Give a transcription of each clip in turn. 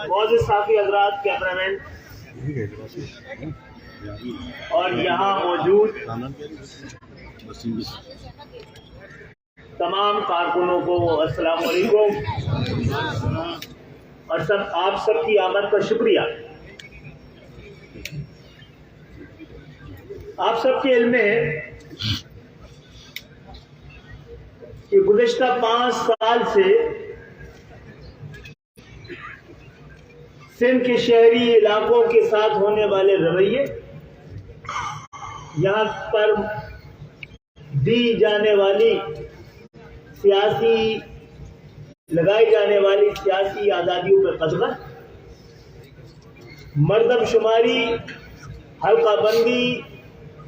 معزز صحافی حضرات، کیمرامین اور یہاں موجود تمام کارکنوں کو السلام علیکم، اور آپ سب کی آمد کا شکریہ۔ آپ سب کے علم میں ہے کہ گزشتہ 5 سال سے سندھ کے شہری علاقوں کے ساتھ ہونے والے رویے، یہاں پر دی جانے والی لگائی جانے والی سیاسی آزادیوں پر قدغن، مردم شماری، حلقہ بندی،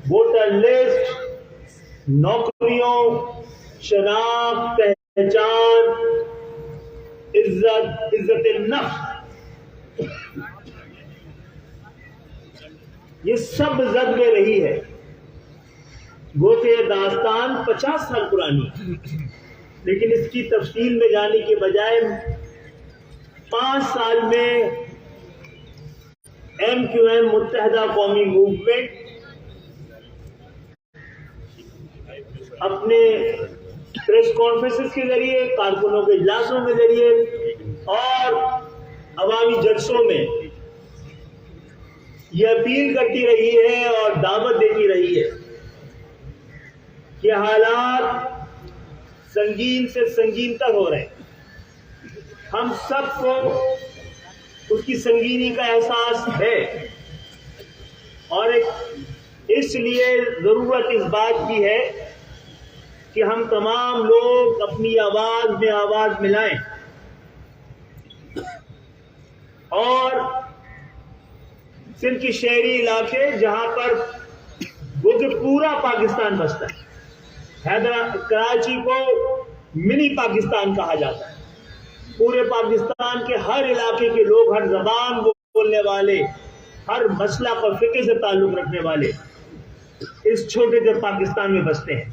ووٹر لسٹ، نوکریوں، شناخت، پہچان، عزت النفس، یہ سب زد میں رہی ہے۔ گو کہ یہ داستان 50 سال پرانی ہے، لیکن اس کی تفصیل میں جانے کے بجائے 5 سال میں MQM متحدہ قومی موومنٹ اپنے پریس کانفرنسز کے ذریعے، کارکنوں کے اجلاسوں کے ذریعے اور عوامی جلسوں میں یہ اپیل کرتی رہی ہے اور دعوت دیتی رہی ہے کہ حالات سنگین سے سنگین تر ہو رہے ہیں۔ ہم سب کو اس کی سنگینی کا احساس ہے، اور اس لیے ضرورت اس بات کی ہے کہ ہم تمام لوگ اپنی آواز میں آواز ملائیں اور سندھ کے شہری علاقے جہاں پر وہ کہ پورا پاکستان بستا ہے، کراچی کو منی پاکستان کہا جاتا ہے، پورے پاکستان کے ہر علاقے کے لوگ، ہر زبان بولنے والے، ہر مسلک اور فقہ سے تعلق رکھنے والے اس چھوٹے سے پاکستان میں بستے ہیں۔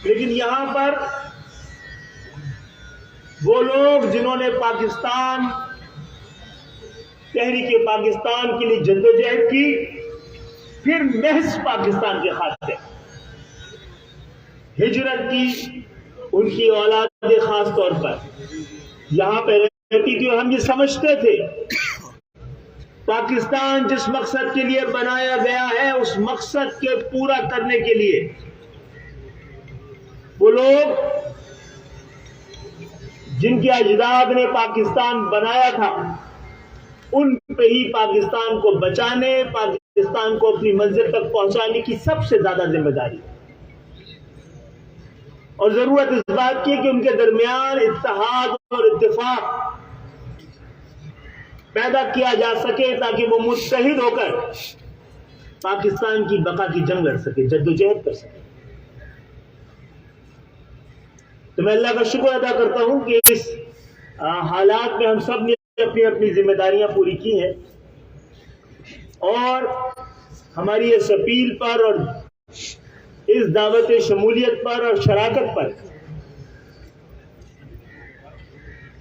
لیکن یہاں پر وہ لوگ جنہوں نے تحریک پاکستان کے لیے جدوجہد کی، پھر محض پاکستان کے خاطر ہجرت کی، ان کی اولاد خاص طور پر یہاں پہ رہتی تھی، اور ہم یہ سمجھتے تھے پاکستان جس مقصد کے لیے بنایا گیا ہے اس مقصد کے پورا کرنے کے لیے وہ لوگ جن کے اجداد نے پاکستان بنایا تھا، ان پہ ہی پاکستان کو بچانے، پاکستان کو اپنی منزل تک پہنچانے کی سب سے زیادہ ذمہ داری ہے، اور ضرورت اس بات کی کہ ان کے درمیان اتحاد اور اتفاق پیدا کیا جا سکے تاکہ وہ متحد ہو کر پاکستان کی بقا کی جنگ لڑ سکے، جدوجہد کر سکے۔ تو میں اللہ کا شکر ادا کرتا ہوں کہ اس حالات میں ہم سب نے اپنی اپنی ذمہ داریاں پوری کی ہیں، اور ہماری اس اپیل پر اور اس دعوت شمولیت پر اور شراکت پر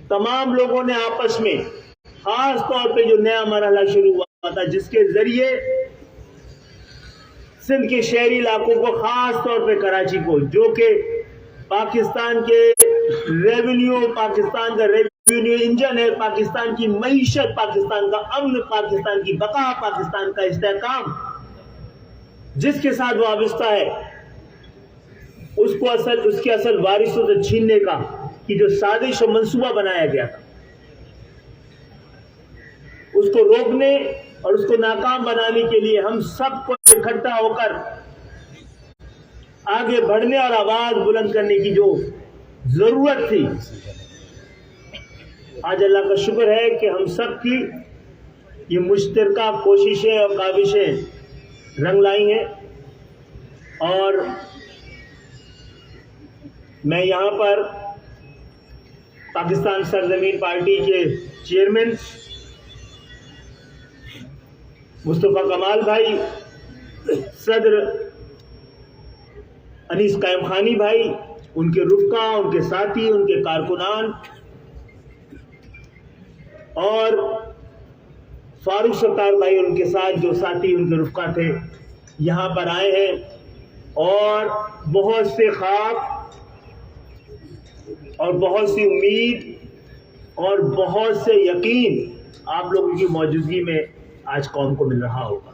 تمام لوگوں نے آپس میں خاص طور پہ جو نیا مرحلہ شروع ہوا تھا، جس کے ذریعے سندھ کے شہری علاقوں کو، خاص طور پہ کراچی کو، جو کہ پاکستان کے پاکستان کا ریونیو انجن ہے، پاکستان کی معیشت، پاکستان کا امن، پاکستان کی بقا، پاکستان کا استحکام جس کے ساتھ وابستہ ہے، اس کے اصل وارثوں سے چھیننے کی جو سازش و منصوبہ بنایا گیا تھا، اس کو روکنے اور اس کو ناکام بنانے کے لیے ہم سب کو اکٹھا ہو کر آگے بڑھنے اور آواز بلند کرنے کی جو ضرورت تھی، آج اللہ کا شکر ہے کہ ہم سب کی یہ مشترکہ کوششیں اور کاوشیں رنگ لائی ہیں، اور میں یہاں پر پاکستان سرزمین پارٹی کے چیئرمین مصطفیٰ کمال بھائی صدر انیس قائم خانی بھائی، ان کے رفقا، ان کے ساتھی، ان کے کارکنان اور فاروق ستار بھائی ان کے ساتھ جو ساتھی ان کے رفقا تھے یہاں پر آئے ہیں، اور بہت سے خواب اور بہت سی امید اور بہت سے یقین آپ لوگوں کی موجودگی میں آج قوم کو مل رہا ہوگا،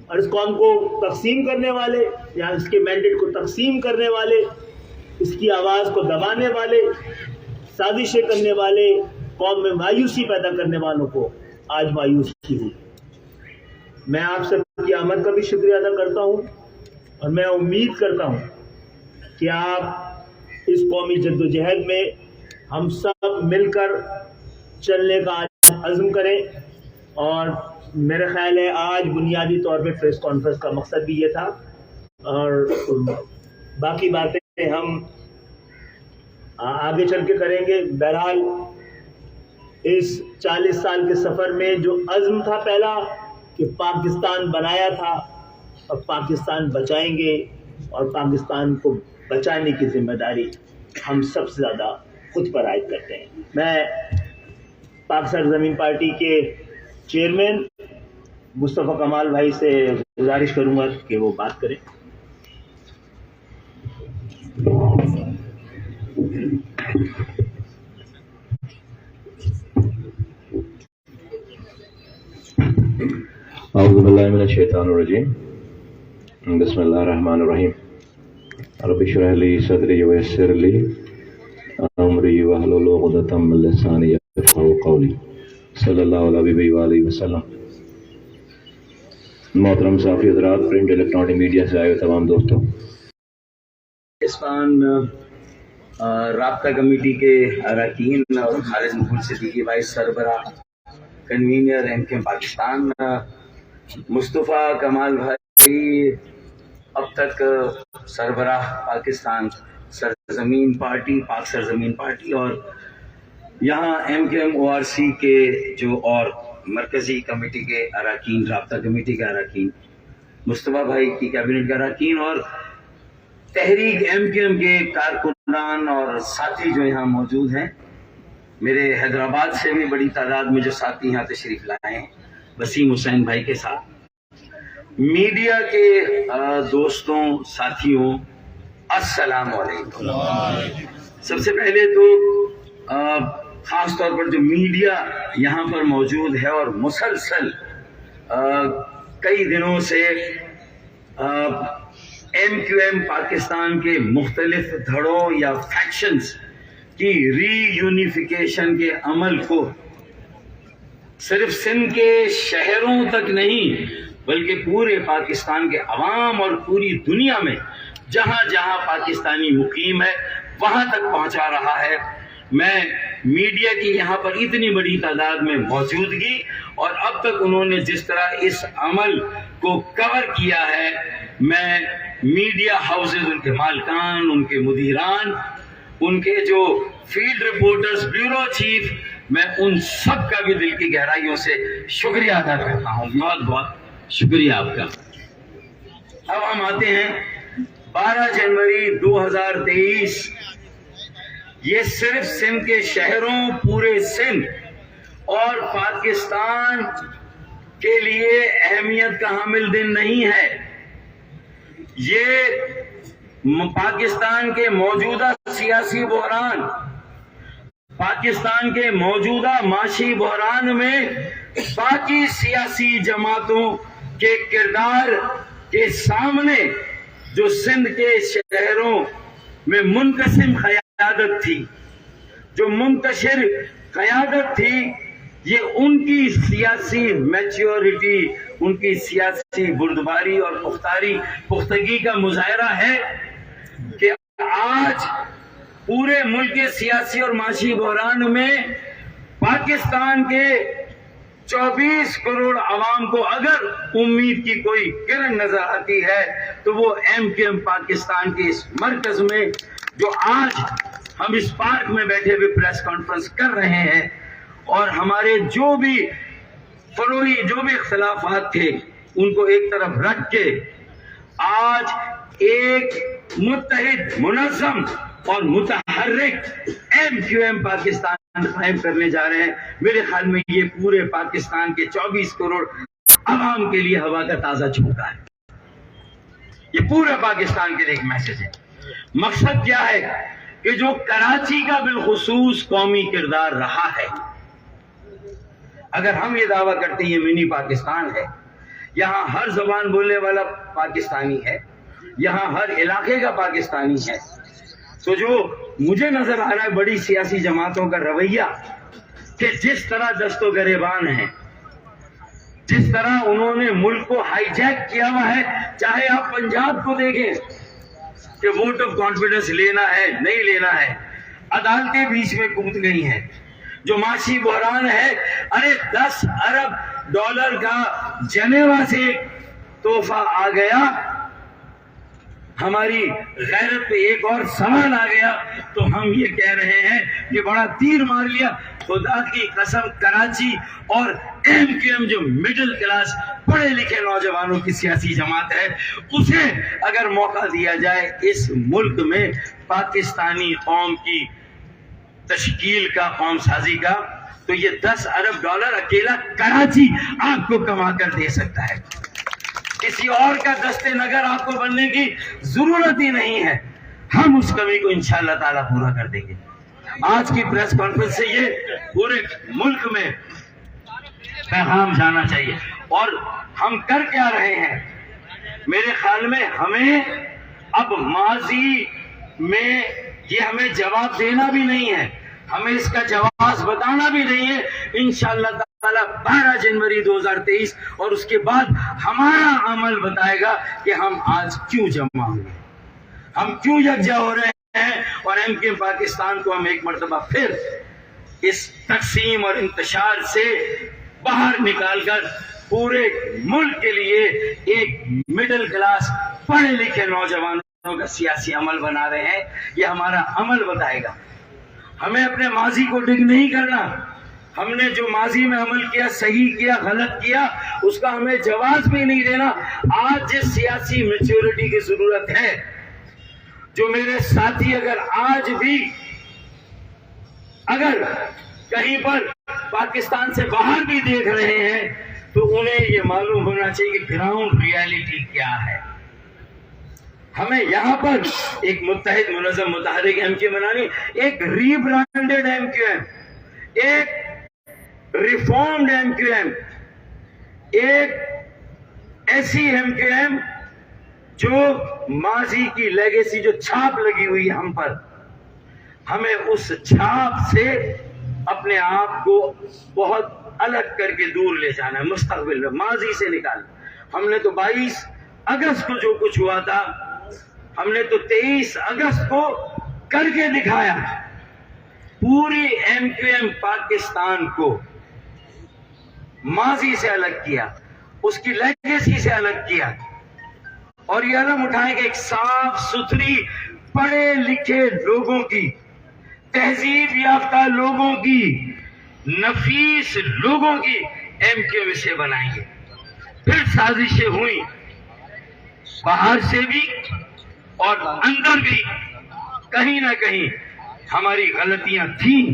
اور اس قوم کو تقسیم کرنے والے یا اس کے مینڈیٹ کو تقسیم کرنے والے، اس کی آواز کو دبانے والے، سازشیں کرنے والے، قوم میں مایوسی پیدا کرنے والوں کو آج مایوسی ہوئی۔ میں آپ سب کی آمد کا بھی شکریہ ادا کرتا ہوں، اور میں امید کرتا ہوں کہ آپ اس قومی جدوجہد میں ہم سب مل کر چلنے کا عزم کریں، اور میرے خیال ہے آج بنیادی طور پہ پریس کانفرنس کا مقصد بھی یہ تھا، اور باقی باتیں ہم آگے چل کے کریں گے۔ بہرحال اس 40 سال کے سفر میں جو عزم تھا پہلا کہ پاکستان بنایا تھا، اب پاکستان بچائیں گے، اور پاکستان کو بچانے کی ذمہ داری ہم سب سے زیادہ خود پر عائد کرتے ہیں۔ میں پاک سرزمین پارٹی کے چیئرمین مصطفیٰ کمال بھائی سے گزارش کروں گا کہ وہ بات کریں۔ اعوذ باللہ من الشیطان الرجیم، بسم اللہ الرحمن الرحیم۔ رب اشرح لی صدری ویسر لی امری واحلل عقدۃ من لسانی یفقہوا قولی، صلی اللہ علیہ وآلہ وسلم۔ محترم صحافی حضرات، پرنٹ الیکٹرانک میڈیا سے آئے ہوئے تمام دوستوں، پاکستان رابطہ کمیٹی کے اراکین اور خالد مقبول صدیقی وائس سربراہ کنوینر ایم کے پاکستان مصطفیٰ کمال بھائی اب تک سربراہ پاکستان سرزمین پارٹی، پاک سرزمین پارٹی، اور یہاں ایم کے ایم او آر سی کے جو اور مرکزی کمیٹی کے اراکین، رابطہ کمیٹی کے اراکین، مصطفیٰ بھائی کی کیبنٹ کے اراکین، اور تحریک ایم کے ایم کے کارکنان اور ساتھی جو یہاں موجود ہیں۔ میرے حیدرآباد سے بھی بڑی تعداد میں جو ساتھی یہاں تشریف لائے ہیں، وسیم حسین بھائی کے ساتھ، میڈیا کے دوستوں، ساتھیوں، السلام علیکم۔ سب سے پہلے تو خاص طور پر جو میڈیا یہاں پر موجود ہے اور مسلسل کئی دنوں سے ایم کیو ایم پاکستان کے مختلف دھڑوں یا فیکشنز کی ری یونیفیکیشن کے عمل کو صرف سندھ کے شہروں تک نہیں بلکہ پورے پاکستان کے عوام اور پوری دنیا میں جہاں جہاں پاکستانی مقیم ہے وہاں تک پہنچا رہا ہے۔ میں میڈیا کی یہاں پر اتنی بڑی تعداد میں موجودگی اور اب تک انہوں نے جس طرح اس عمل کو کور کیا ہے، میں میڈیا ہاؤسز، ان کے مالکان، ان کے مدیران، ان کے جو فیلڈ رپورٹرز، بیورو چیف، میں ان سب کا بھی دل کی گہرائیوں سے شکریہ ادا کرتا ہوں۔ بہت بہت شکریہ آپ کا۔ اب ہم آتے ہیں 12 جنوری 2023، یہ صرف سندھ کے شہروں، پورے سندھ اور پاکستان کے لیے اہمیت کا حامل دن نہیں ہے، یہ پاکستان کے موجودہ سیاسی بحران، پاکستان کے موجودہ معاشی بحران میں باقی سیاسی جماعتوں کے کردار کے سامنے جو سندھ کے شہروں میں منقسم قیادت تھی، جو منتشر قیادت تھی، یہ ان کی سیاسی میچیورٹی، ان کی سیاسی بردباری اور پختگی کا مظاہرہ ہے کہ آج پورے ملک کے سیاسی اور معاشی بحران میں پاکستان کے 24 کروڑ عوام کو اگر امید کی کوئی کرن نظر آتی ہے تو وہ ایم کے ایم پاکستان کے اس مرکز میں جو آج ہم اس پارک میں بیٹھے ہوئے پریس کانفرنس کر رہے ہیں، اور ہمارے جو بھی فروعی جو بھی اختلافات تھے ان کو ایک طرف رکھ کے آج ایک متحد، منظم اور متحرک MQM پاکستان قائم کرنے جا رہے ہیں. میرے خیال میں یہ پورے پاکستان کے 24 کروڑ عوام کے لیے ہوا کا تازہ جھونکا ہے. یہ پورے پاکستان کے لیے ایک میسج ہے. مقصد کیا ہے کہ جو کراچی کا بالخصوص قومی کردار رہا ہے، اگر ہم یہ دعویٰ کرتے ہیں یہ منی پاکستان ہے، یہاں ہر زبان بولنے والا پاکستانی ہے، یہاں ہر علاقے کا پاکستانی ہے، تو جو مجھے نظر آ رہا ہے بڑی سیاسی جماعتوں کا رویہ کہ جس طرح دست و گریبان ہیں، جس طرح انہوں نے ملک کو ہائی جیک کیا ہوا ہے، چاہے آپ پنجاب کو دیکھیں کہ ووٹ آف کانفیڈنس لینا ہے نہیں لینا ہے، عدالتیں بیچ میں کود گئی ہیں. جو معاشی بحران ہے، ارے 10 ارب ڈالر کا جنیوا سے تحفہ آ گیا، ہماری غیرت پہ ایک اور سوال آ گیا تو ہم یہ کہہ رہے ہیں کہ بڑا تیر مار لیا. خدا کی قسم کراچی اور MQM جو مڈل کلاس پڑھے لکھے نوجوانوں کی سیاسی جماعت ہے، اسے اگر موقع دیا جائے اس ملک میں پاکستانی قوم کی تشکیل کا، قوم سازی کا، تو یہ 10 ارب ڈالر اکیلا کراچی آپ کو کما کر دے سکتا ہے. کسی اور کا دست نگر آپ کو بننے کی ضرورت ہی نہیں ہے. ہم اس کمی کو انشاءاللہ تعالیٰ پورا کر دیں گے. آج کی پریس کانفرنس سے یہ پورے ملک میں پیغام جانا چاہیے. اور ہم کر کیا رہے ہیں؟ میرے خیال میں ہمیں اب ماضی میں یہ ہمیں جواب دینا بھی نہیں ہے، ہمیں اس کا جواز بتانا بھی نہیں ہے. انشاءاللہ تعالیٰ 12 جنوری 2023 اور اس کے بعد ہمارا عمل بتائے گا کہ ہم آج کیوں جمع ہوئے، ہم کیوں یکجا ہو رہے ہیں، اور MQM پاکستان کو ہم ایک مرتبہ پھر اس تقسیم اور انتشار سے باہر نکال کر پورے ملک کے لیے ایک مڈل کلاس پڑھے لکھے نوجوانوں کا سیاسی عمل بنا رہے ہیں. یہ ہمارا عمل بتائے گا. ہمیں اپنے ماضی کو ڈگ نہیں کرنا. ہم نے جو ماضی میں عمل کیا، صحیح کیا، غلط کیا، اس کا ہمیں جواز بھی نہیں دینا. آج جس سیاسی میچورٹی کی ضرورت ہے، جو میرے ساتھی اگر آج بھی اگر کہیں پر پاکستان سے باہر بھی دیکھ رہے ہیں تو انہیں یہ معلوم ہونا چاہیے کہ گراؤنڈ ریالٹی کیا ہے. ہمیں یہاں پر ایک متحد، منظم، متحرک MQM بنانی، ایک ری برانڈڈ MQM، ایک ریفارمڈ MQM، ایک ایسی MQM جو ماضی کی لیگیسی، جو چھاپ لگی ہوئی ہے ہم پر، ہمیں اس چھاپ سے اپنے آپ کو بہت الگ کر کے دور لے جانا ہے. مستقبل میں ماضی سے نکالنا. ہم نے تو 22 اگست کو جو کچھ ہوا تھا، ہم نے تو 23 اگست کو کر کے دکھایا. پوری MQM پاکستان کو ماضی سے الگ کیا، اس کی لیگیسی سے الگ کیا، اور یہ علم اٹھائیں کہ ایک صاف ستھری پڑھے لکھے لوگوں کی، تہذیب یافتہ لوگوں کی، نفیس لوگوں کی MQM سے بنائیں گے. پھر سازشیں ہوئی باہر سے بھی اور اندر بھی. کہیں نہ کہیں ہماری غلطیاں تھیں،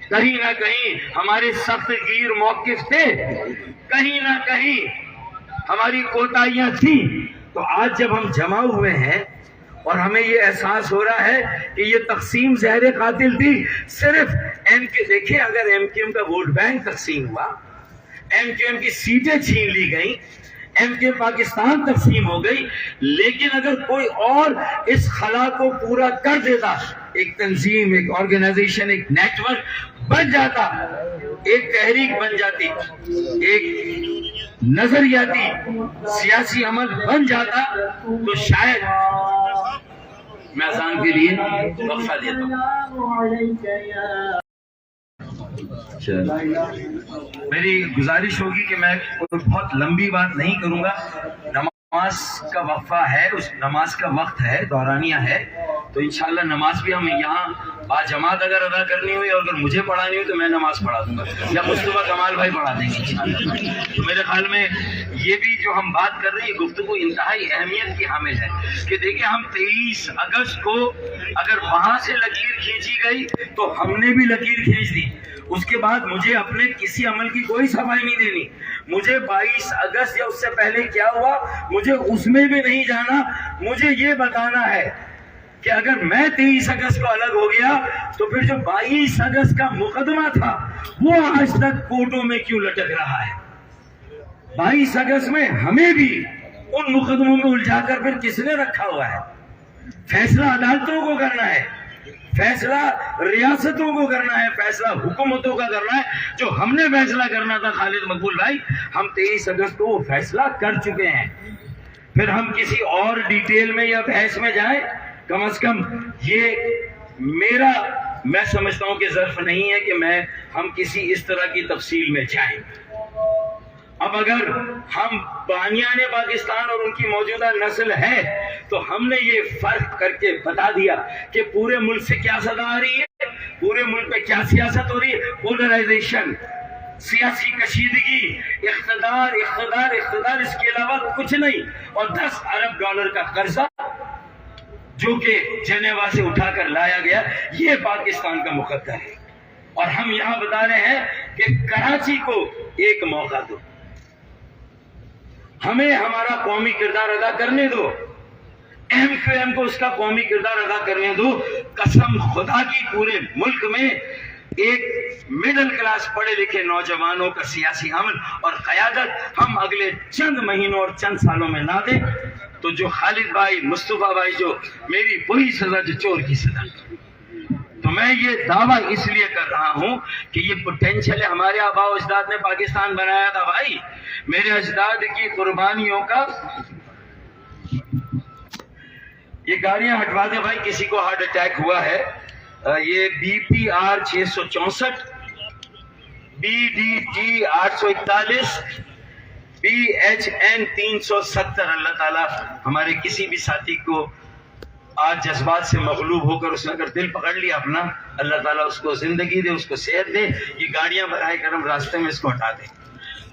کہیں نہ کہیں ہمارے سخت گیر موقف تھے، کہیں نہ کہیں ہماری کوتاہیاں تھیں. تو آج جب ہم جمع ہوئے ہیں اور ہمیں یہ احساس ہو رہا ہے کہ یہ تقسیم زہر قاتل تھی، صرف دیکھیں اگر MQM کا ووٹ بینک تقسیم ہوا، MQM کی سیٹیں چھین لی گئیں، MQM پاکستان تقسیم ہو گئی، لیکن اگر کوئی اور اس خلا کو پورا کر دیتا، ایک تنظیم، ایک آرگنائزیشن، ایک نیٹ ورک بن جاتا، ایک تحریک بن جاتی، ایک نظریاتی سیاسی عمل بن جاتا، تو شاید میں اذان کے لیے وقفہ دیتا ہوں. میری گزارش ہوگی کہ میں کوئی بہت لمبی بات نہیں کروں گا. نماز کا وقفہ ہے، اس نماز کا وقت ہے، دورانیہ ہے. تو انشاءاللہ نماز بھی ہمیں یہاں باجماعت اگر ادا کرنی ہوئی اور اگر مجھے پڑھانی ہوئی تو میں نماز پڑھا دوں گا یا مصطفیٰ کمال بھائی پڑھا دیں گے انشاءاللہ۔ تو میرے خیال میں یہ بھی جو ہم بات کر رہے ہیں یہ گفتگو انتہائی اہمیت کی حامل ہے کہ دیکھیں ہم 23 اگست کو اگر وہاں سے لکیر کھینچی گئی تو ہم نے بھی لکیر کھینچ دی، اس کے بعد مجھے اپنے کسی عمل کی کوئی صفائی نہیں دینی، مجھے 22 اگست یا اس سے پہلے کیا ہوا مجھے اس میں بھی نہیں جانا، مجھے یہ بتانا ہے کہ اگر میں 23 اگست کو الگ ہو گیا تو پھر جو 22 اگست کا مقدمہ تھا وہ آج تک کورٹوں میں کیوں لٹک رہا ہے؟ 22 اگست میں ہمیں بھی ان مقدموں میں الجھا کر پھر کس نے رکھا ہوا ہے؟ فیصلہ عدالتوں کو کرنا ہے، فیصلہ ریاستوں کو کرنا ہے، فیصلہ حکومتوں کا کرنا ہے۔ جو ہم نے فیصلہ کرنا تھا خالد مقبول بھائی، ہم 23 اگست کو وہ فیصلہ کر چکے ہیں، پھر ہم کسی اور ڈیٹیل میں یا بحث میں جائیں، کم از کم یہ میں سمجھتا ہوں کہ ظرف نہیں ہے کہ ہم کسی اس طرح کی تفصیل میں جائیں۔ اب اگر ہم بانیان پاکستان اور ان کی موجودہ نسل ہے تو ہم نے یہ فرق کر کے بتا دیا کہ پورے ملک سے کیا صدا آ رہی ہے، پورے ملک پہ کیا سیاست ہو رہی ہے، پولرائزیشن، سیاسی کشیدگی، اقتدار، اس کے علاوہ کچھ نہیں، اور 10 ارب ڈالر کا قرضہ جو کہ جنیوا سے اٹھا کر لایا گیا، یہ پاکستان کا مقدر ہے۔ اور ہم یہاں بتا رہے ہیں کہ کراچی کو ایک موقع دو، ہمیں ہمارا قومی کردار ادا کرنے دو، ایم کیو ایم کو اس کا قومی کردار ادا کرنے دو۔ قسم خدا کی پورے ملک میں ایک مڈل کلاس پڑھے لکھے نوجوانوں کا سیاسی عمل اور قیادت ہم اگلے چند مہینوں اور چند سالوں میں نہ دیں تو جو خالد بھائی، مصطفیٰ بھائی، جو میری وہی سزا جو چور کی سزا۔ تو میں یہ دعویٰ اس لیے کر رہا ہوں کہ یہ پوٹینشل ہے، ہمارے آباء و اجداد نے پاکستان بنایا تھا بھائی، میرے اجداد کی قربانیوں کا۔ یہ گاڑیاں ہٹوا دیں بھائی، کسی کو ہارٹ اٹیک ہوا ہے، یہ BPR 664، BDT 841، BHN 370۔ اللہ تعالیٰ ہمارے کسی بھی ساتھی کو آج جذبات سے مغلوب ہو کر اس نے اگر دل پکڑ لیا اپنا، اللہ تعالیٰ اس کو زندگی دے، اس کو صحت دے، یہ گاڑیاں براہ کرم راستے میں اس کو ہٹا دیں۔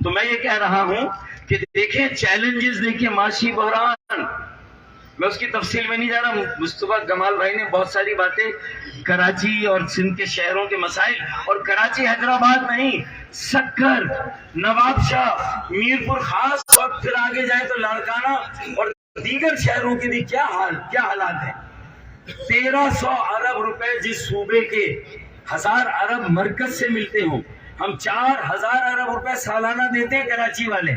تو میں یہ کہہ رہا ہوں کہ دیکھیں چیلنجز، دیکھیں معاشی بحران، میں اس کی تفصیل میں نہیں جا رہا۔ مصطفیٰ کمال بھائی نے بہت ساری باتیں کراچی اور سندھ کے شہروں کے مسائل، اور کراچی حیدرآباد نہیں، سکر، نواب شاہ، میرپور خاص، اور پھر آگے جائے تو لاڑکانہ اور دیگر شہروں کے بھی کیا حالات ہیں۔ 1300 ارب روپے جس صوبے کے 1000 ارب مرکز سے ملتے ہوں، ہم 4000 ارب روپے سالانہ دیتے ہیں کراچی والے،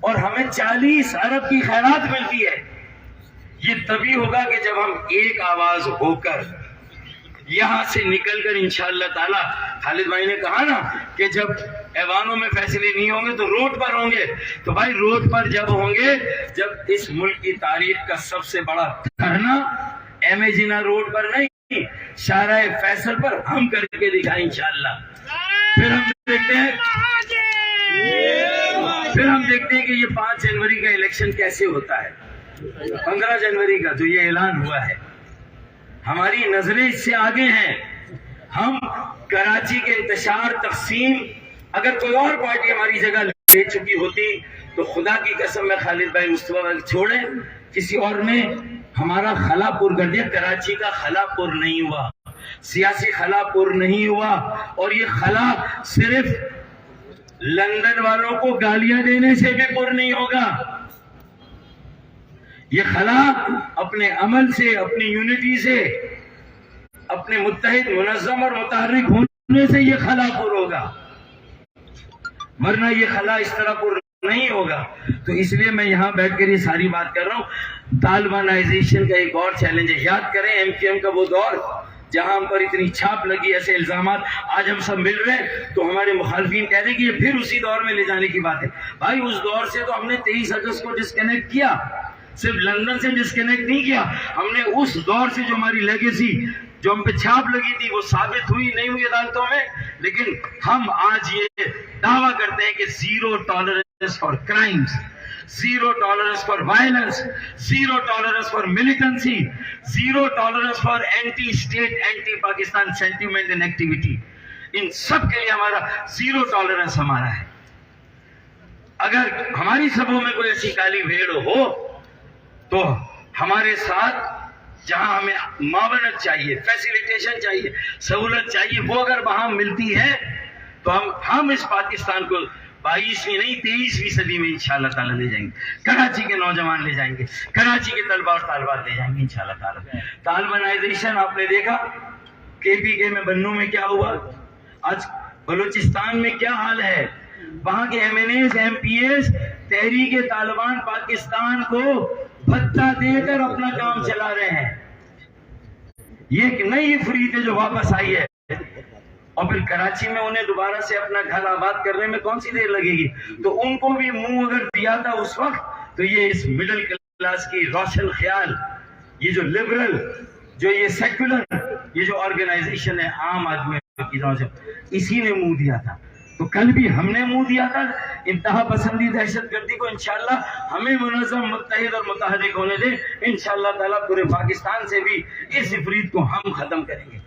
اور ہمیں 40 ارب کی خیرات ملتی ہے۔ یہ تبھی ہوگا کہ جب ہم ایک آواز ہو کر یہاں سے نکل کر انشاءاللہ تعالی، خالد بھائی نے کہا نا کہ جب ایوانوں میں فیصلے نہیں ہوں گے تو روڈ پر ہوں گے، تو بھائی روڈ پر جب ہوں گے جب اس ملک کی تاریخ کا سب سے بڑا دھرنا ایم اے جناح روڈ پر نہیں، شارع فیصل پر ہم کر کے دکھائیں انشاءاللہ۔ پھر ہم دیکھتے ہیں کہ یہ 5 جنوری کا الیکشن کیسے ہوتا ہے، 15 جنوری کا جو یہ اعلان ہوا ہے۔ ہماری نظریں اس سے آگے ہیں، ہم کراچی کے انتشار، تقسیم، اگر کوئی اور پارٹی ہماری جگہ لے چکی ہوتی تو خدا کی قسم میں خالد بھائی، مصطفیٰ بھائی چھوڑیں، کسی اور نے ہمارا خلا پور کر دیا۔ کراچی کا خلا پور نہیں ہوا، سیاسی خلا پور نہیں ہوا، اور یہ خلا صرف لندن والوں کو گالیاں دینے سے بھی پور نہیں ہوگا، یہ خلا اپنے عمل سے، اپنی یونٹی سے، اپنے متحد، منظم اور متحرک ہونے سے یہ خلا پور ہوگا، ورنہ یہ خلا اس طرح پور نہیں ہوگا۔ تو اس لیے میں یہاں بیٹھ کر یہ ساری بات کر رہا ہوں۔ طالبانائزیشن کا ایک اور چیلنج ہے، یاد کریں ایم کیو ایم کا وہ دور جہاں ہم پر اتنی چھاپ لگی، ایسے الزامات، آج ہم سب مل رہے ہیں تو ہمارے مخالفین کہہ رہے کہ یہ پھر اسی دور میں لے جانے کی بات ہے۔ بھائی اس دور سے تو ہم نے 23 اگست کو ڈسکنیکٹ کیا، صرف لندن سے ڈسکنیکٹ نہیں کیا، ہم نے اس دور سے جو ہماری لیگیسی، جو ہم پہ چھاپ لگی تھی، وہ ثابت ہوئی نہیں ہوئی عدالتوں میں، لیکن ہم آج یہ دعویٰ کرتے ہیں کہ zero tolerance for crimes, zero tolerance for violence, zero tolerance for militancy, zero tolerance for anti-state, anti-Pakistan sentiment and activity. ان سب کے لیے ہمارا زیرو ٹالرنس ہمارا ہے. اگر ہماری سبھوں میں کوئی ایسی کالی بھیڑ ہو تو ہمارے ساتھ جہاں ہمیں معاونت چاہیے, فیسیلیٹیشن چاہیے, سہولت چاہیے, وہ اگر وہاں ملتی ہے تو ہم اس پاکستان کو 22ویں نہیں 23ویں صدی میں انشاءاللہ تعالیٰ لے جائیں گے. کراچی کے نوجوان لے جائیں گے, کراچی کے طلبہ اور طالبات لے جائیں گے انشاءاللہ تعالیٰ. طالبانائزیشن آپ نے دیکھا KPK میں بنوں میں کیا ہوا, آج بلوچستان میں کیا حال ہے. وہاں کے MNAs MPs تحریک طالبان پاکستان کو بھتہ دے کر اپنا کام چلا رہے ہیں. یہ ایک نئی افریت ہے جو واپس آئی ہے, اور پھر کراچی میں انہیں دوبارہ سے اپنا گھر آباد کرنے میں کون سی دیر لگے گی. تو ان کو بھی منہ اگر دیا تھا اس وقت تو یہ اس مڈل کلاس کی روشن خیال, یہ جو لبرل, جو یہ سیکولر, یہ جو آرگنائزیشن ہے عام آدمی کی طرف سے, اسی نے منہ دیا تھا. تو کل بھی ہم نے منہ دیا تھا انتہا پسندی دہشت گردی کو. انشاءاللہ ہمیں منظم, متحد اور متحرک ہونے دیں. انشاءاللہ تعالیٰ پورے پاکستان سے بھی اس افریت کو ہم ختم کریں گے.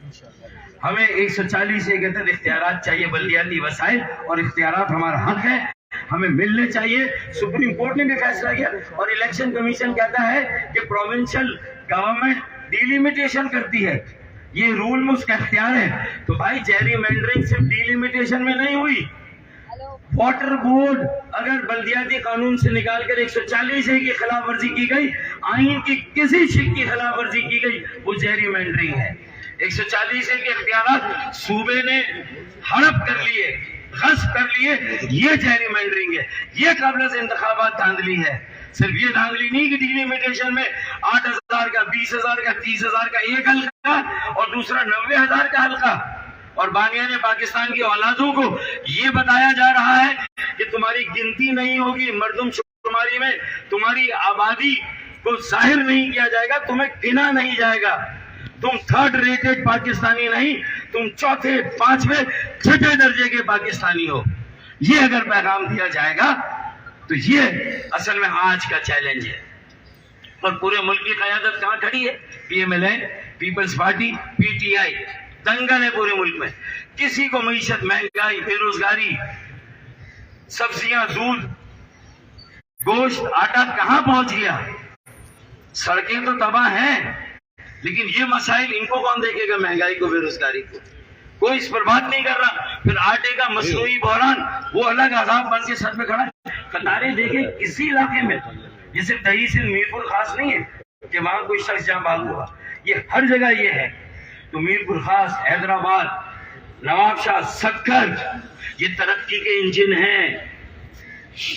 ہمیں 140 سے کہتے ہیں اختیارات چاہیے, بلدیاتی وسائل اور اختیارات ہمارا حق ہے, ہمیں ملنے چاہیے. سپریم کورٹ نے بھی فیصلہ کیا, اور الیکشن کمیشن کہتا ہے کہ پروونشل گورنمنٹ ڈیلیمیٹیشن کرتی ہے, یہ رول میں اس کا اختیار ہے. تو بھائی جیری مینڈرنگ صرف ڈیلیمیٹیشن میں نہیں ہوئی. واٹر بورڈ اگر بلدیاتی قانون سے نکال کر 140A کی خلاف ورزی کی گئی, آئین کی کسی شک کی خلاف ورزی کی گئی, وہ جیری مینڈرنگ ہے. 140A کے اختیارات صوبے نے ہڑپ کر لیے, غصب کر لیے, یہ جیری مینڈرنگ ہے. یہ قبل از انتخابات دھاندلی ہے. صرف یہ دھاندلی نہیں کہ ڈیلیمیٹیشن میں 8,000 کا, 20,000 کا, 30,000 کا ایک حلقہ اور دوسرا 90,000 کا حلقہ, اور بانیان پاکستان کی اولادوں کو یہ بتایا جا رہا ہے کہ تمہاری گنتی نہیں ہوگی مردم شماری میں, تمہاری آبادی کو ظاہر نہیں کیا جائے گا, تمہیں گنا نہیں جائے گا, تم 3rd ریٹڈ پاکستانی نہیں, تم 4تھے 5ویں 6ٹھے درجے کے پاکستانی ہو. یہ اگر پیغام دیا جائے گا تو یہ اصل میں آج کا چیلنج ہے. اور پورے ملک کی قیادت کہاں کھڑی ہے؟ PMLN, Peoples Party, PTI. دنگل ہے پورے ملک میں. کسی کو معیشت, مہنگائی, بے روزگاری, سبزیاں, دودھ, گوشت, آٹا کہاں پہنچ گیا. سڑکیں تو تباہ ہیں, لیکن یہ مسائل ان کو کون دیکھے گا, مہنگائی کو, بے روزگاری کو. کوئی اس پر بات نہیں کر رہا. پھر آٹے کا مصنوعی بحران, وہ الگ عذاب بن کے سر پہ کھڑا ہے. قطاریں دیکھیں کسی علاقے میں, یہ صرف دہی سے میرپور خاص نہیں ہے کہ وہاں کوئی شخص جہاں باغ ہوا, یہ ہر جگہ یہ ہے. تو میرپور خاص, حیدرآباد, نواب شاہ, سکر, یہ ترقی کے انجن ہیں.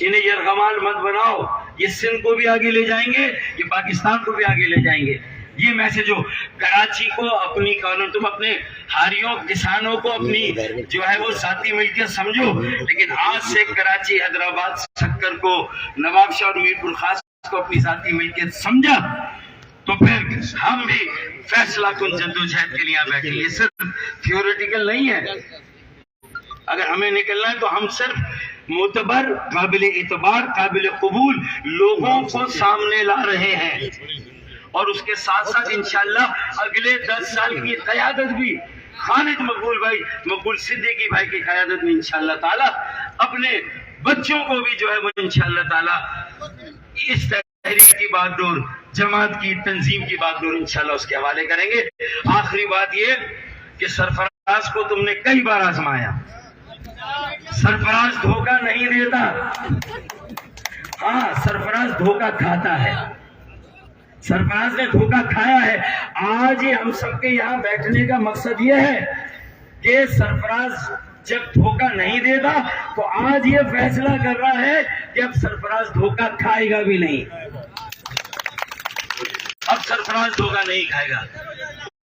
انہیں یرغمال مت بناؤ, یہ سندھ کو بھی آگے لے جائیں گے, یہ پاکستان کو بھی آگے لے جائیں گے. یہ میسج ہو کراچی کو اپنی قانون, تم اپنے ہاریوں کسانوں کو اپنی جو ہے وہ ذاتی ملکیت سمجھو, لیکن آج سے کراچی, حیدرآباد, سکر کو, نواب شاہ اور میرپور خاص کو اپنی ذاتی ملکیت سمجھا تو پھر ہم بھی فیصلہ کن جدوجہد کے لیے بیٹھے. یہ صرف تھیوریٹیکل نہیں ہے. اگر ہمیں نکلنا ہے تو ہم صرف معتبر, قابل اعتبار, قابل قبول لوگوں کو سامنے لا رہے ہیں, اور اس کے ساتھ ساتھ انشاءاللہ اگلے 10 سال کی قیادت بھی خالد مقبول صدیقی بھائی کی قیادت میں انشاءاللہ تعالی اپنے بچوں کو بھی جو ہے وہ انشاءاللہ تعالی اس تحریک کی باغ ڈور, جماعت کی, تنظیم کی باغ ڈور انشاءاللہ اس کے حوالے کریں گے. آخری بات یہ کہ سرفراز کو تم نے کئی بار آزمایا, سرفراز دھوکہ نہیں دیتا. ہاں, سرفراز دھوکہ کھاتا ہے, سرفراز نے دھوکہ کھایا ہے. آج ہی ہم سب کے یہاں بیٹھنے کا مقصد یہ ہے کہ سرفراز جب دھوکہ نہیں دیتا تو آج یہ فیصلہ کر رہا ہے کہ اب سرفراز دھوکہ کھائے گا بھی نہیں. اب سرفراز دھوکہ نہیں کھائے گا.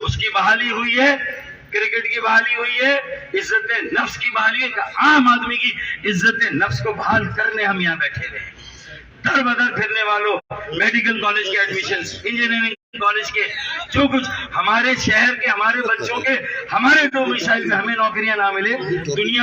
اس کی بحالی ہوئی ہے, کرکٹ کی بحالی ہوئی ہے, عزت نفس کی بحالی ہے. عام آدمی کی عزت نفس کو بحال کرنے ہم یہاں بیٹھے ہوئے ہیں. در بدر پھرنے والوں, میڈیکل کالج کے ایڈمیشنز, انجینئرنگ کالج کے, جو کچھ ہمارے شہر کے, ہمارے بچوں کے, ہمارے ڈومیسائل میں ہمیں نوکریاں نہ ملے, دنیا